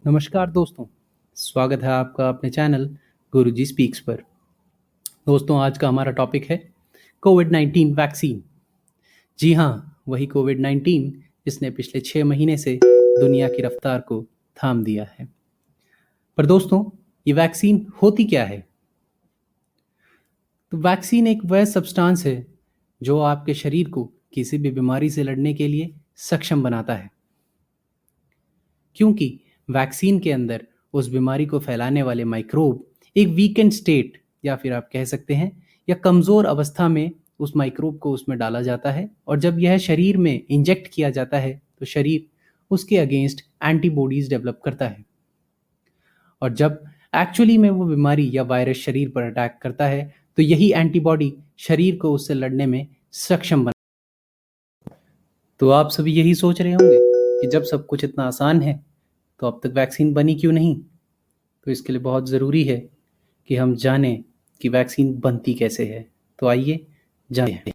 नमस्कार दोस्तों, स्वागत है आपका अपने चैनल गुरुजी स्पीक्स पर। दोस्तों, आज का हमारा टॉपिक है कोविड-19 वैक्सीन। जी हाँ, वही कोविड-19 जिसने पिछले 6 महीने से दुनिया की रफ्तार को थाम दिया है। पर दोस्तों, ये वैक्सीन होती क्या है? तो वैक्सीन एक वह सब्सटेंस है जो आपके शरीर को किसी भी बीमारी से लड़ने के लिए सक्षम बनाता है। क्योंकि वैक्सीन के अंदर उस बीमारी को फैलाने वाले माइक्रोब एक वीकेंड स्टेट या फिर आप कह सकते हैं या कमज़ोर अवस्था में उस माइक्रोब को उसमें डाला जाता है, और जब यह शरीर में इंजेक्ट किया जाता है तो शरीर उसके अगेंस्ट एंटीबॉडीज डेवलप करता है। और जब एक्चुअली में वो बीमारी या वायरस शरीर पर अटैक करता है तो यही एंटीबॉडी शरीर को उससे लड़ने में सक्षम बना। तो आप सभी यही सोच रहे होंगे कि जब सब कुछ इतना आसान है तो अब तक वैक्सीन बनी क्यों नहीं। तो इसके लिए बहुत ज़रूरी है कि हम जानें कि वैक्सीन बनती कैसे है। तो आइए जानें।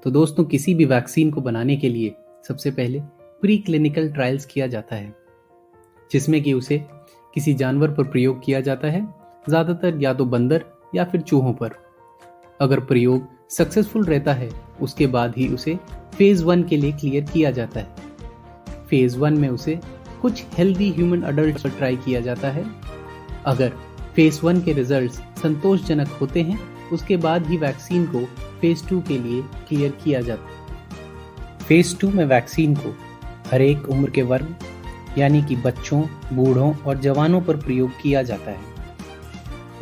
तो दोस्तों, किसी भी वैक्सीन को बनाने के लिए सबसे पहले प्री क्लिनिकल ट्रायल्स किया जाता है, जिसमें कि उसे किसी जानवर पर प्रयोग किया जाता है, ज़्यादातर या तो बंदर या फिर चूहों पर। अगर प्रयोग सक्सेसफुल रहता है उसके बाद ही उसे फेज़ 1 के लिए क्लियर किया जाता है। फेज़ 1 में उसे कुछ हेल्दी ह्यूमन अडल्ट पर ट्राई किया जाता है। अगर फेज़ 1 के रिजल्ट्स संतोषजनक होते हैं उसके बाद ही वैक्सीन को फेज़ 2 के लिए क्लियर किया जाता है। फेज़ 2 में वैक्सीन को हर एक उम्र के वर्ग यानी कि बच्चों, बूढ़ों और जवानों पर प्रयोग किया जाता है।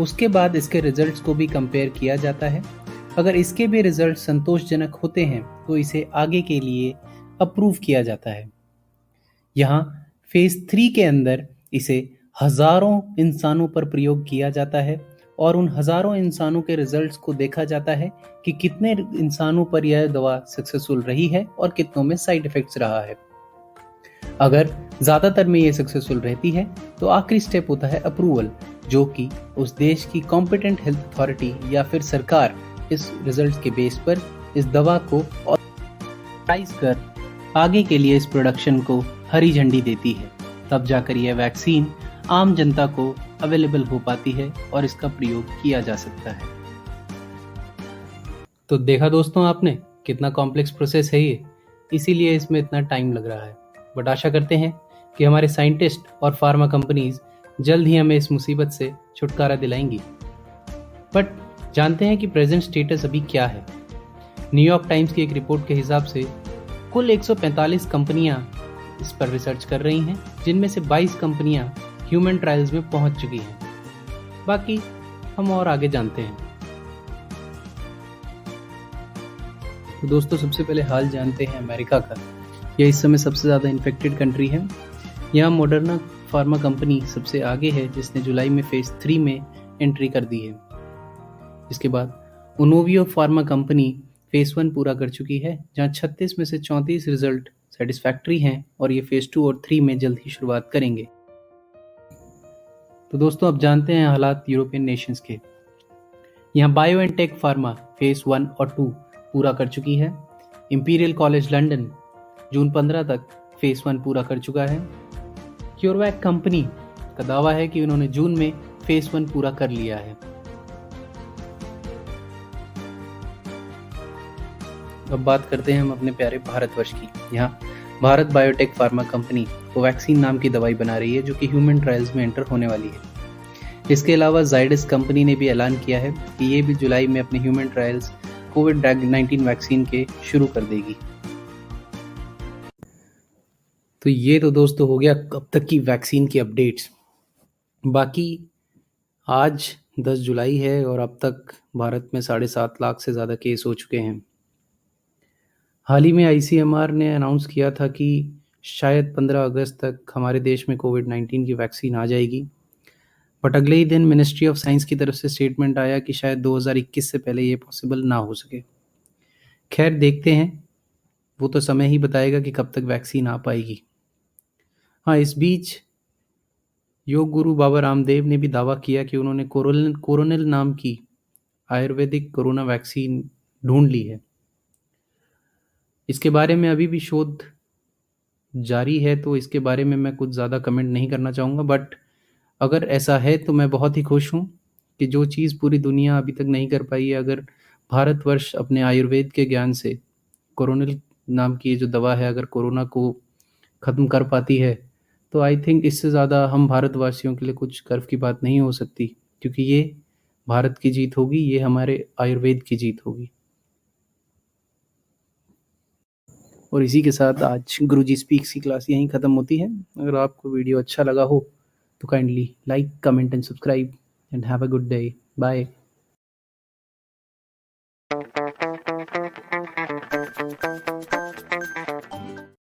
उसके बाद इसके रिजल्ट्स को भी कंपेयर किया जाता है। अगर इसके भी रिजल्ट संतोषजनक होते हैं तो इसे आगे के लिए अप्रूव किया जाता है। यहाँ फेज़ 3 के अंदर इसे हजारों इंसानों पर प्रयोग किया जाता है और उन हजारों इंसानों के रिजल्ट्स को देखा जाता है कि कितने इंसानों पर यह दवा सक्सेसफुल रही है और कितनों में साइड इफेक्ट्स रहा है। अगर ज़्यादातर में ये सक्सेसफुल रहती है तो आखिरी स्टेप होता है अप्रूवल, जो कि उस देश की कॉम्पिटेंट हेल्थ अथॉरिटी या फिर सरकार इस रिजल्ट के बेस पर इस दवा को ऑथराइज कर आगे के लिए इस प्रोडक्शन को हरी झंडी देती है। तब जाकर यह वैक्सीन आम जनता को अवेलेबल हो पाती है और इसका प्रयोग किया जा सकता है। तो देखा दोस्तों आपने, कितना कॉम्प्लेक्स प्रोसेस है ये, इसीलिए इसमें इतना टाइम लग रहा है। बट आशा करते हैं कि हमारे साइंटिस्ट और फार्मा कंपनीज जल्द ही हमें इस मुसीबत से छुटकारा दिलाएंगी। बट जानते हैं कि प्रेजेंट स्टेटस अभी क्या है। न्यूयॉर्क टाइम्स की एक रिपोर्ट के हिसाब से कुल 145 कंपनियां इस पर रिसर्च कर रही हैं, जिनमें से 22 कंपनियां ह्यूमन ट्रायल्स में पहुंच चुकी हैं। बाकी हम और आगे जानते हैं। तो दोस्तों, सबसे पहले हाल जानते हैं अमेरिका का। यह इस समय सबसे ज़्यादा इन्फेक्टेड कंट्री है। यहाँ मॉडर्ना फार्मा कंपनी सबसे आगे है, जिसने जुलाई में फेज़ 3 में एंट्री कर दी है। इसके बाद उनोवियो फार्मा कंपनी फेज़ 1 पूरा कर चुकी है, जहाँ 36 में से 34 रिजल्ट सेटिस्फैक्ट्री हैं और ये फेज़ 2 और 3 में जल्द ही शुरुआत करेंगे। तो दोस्तों, अब जानते हैं हालात यूरोपियन नेशंस के। यहाँ बायोएनटेक फार्मा फेज़ 1 और 2 पूरा कर चुकी है। इंपीरियल कॉलेज लंदन जून 15 तक फेज़ 1 पूरा कर चुका है। क्योरवैक कंपनी का दावा है कि उन्होंने जून में फेज़ 1 पूरा कर लिया है। अब बात करते हैं हम अपने प्यारे भारतवर्ष की। यहाँ Bharat biotech pharma company Covaxin नाम की दवाई बना रही है, जो कि ह्यूमन ट्रायल्स में एंटर होने वाली है। इसके अलावा जाइडस कंपनी ने भी ऐलान किया है कि ये भी जुलाई में अपने ह्यूमन ट्रायल्स कोविड-19 वैक्सीन के शुरू कर देगी। तो ये तो दोस्तों हो गया अब तक की वैक्सीन की अपडेट्स। बाकी आज 10 जुलाई है और अब तक भारत में 7.5 लाख से ज़्यादा केस हो चुके हैं। हाल ही में आईसीएमआर ने अनाउंस किया था कि शायद 15 अगस्त तक हमारे देश में कोविड-19 की वैक्सीन आ जाएगी। बट अगले ही दिन मिनिस्ट्री ऑफ साइंस की तरफ से स्टेटमेंट आया कि शायद 2021 से पहले ये पॉसिबल ना हो सके। खैर, देखते हैं, वो तो समय ही बताएगा कि कब तक वैक्सीन आ पाएगी। हाँ, इस बीच योग गुरु बाबा रामदेव ने भी दावा किया कि उन्होंने कोरोनिल नाम की आयुर्वेदिक कोरोना वैक्सीन ढूंढ ली है। इसके बारे में अभी भी शोध जारी है, तो इसके बारे में मैं कुछ ज़्यादा कमेंट नहीं करना चाहूँगा। बट अगर ऐसा है तो मैं बहुत ही खुश हूँ कि जो चीज़ पूरी दुनिया अभी तक नहीं कर पाई है, अगर भारतवर्ष अपने आयुर्वेद के ज्ञान से कोरोनिल नाम की ये जो दवा है, अगर कोरोना को ख़त्म कर पाती है, तो आई थिंक इससे ज़्यादा हम भारतवासियों के लिए कुछ गर्व की बात नहीं हो सकती, क्योंकि ये भारत की जीत होगी, ये हमारे आयुर्वेद की जीत होगी। और इसी के साथ आज गुरुजी स्पीक्स की क्लास यहीं ख़त्म होती है। अगर आपको वीडियो अच्छा लगा हो तो kindly like, comment and subscribe and have a good day. Bye.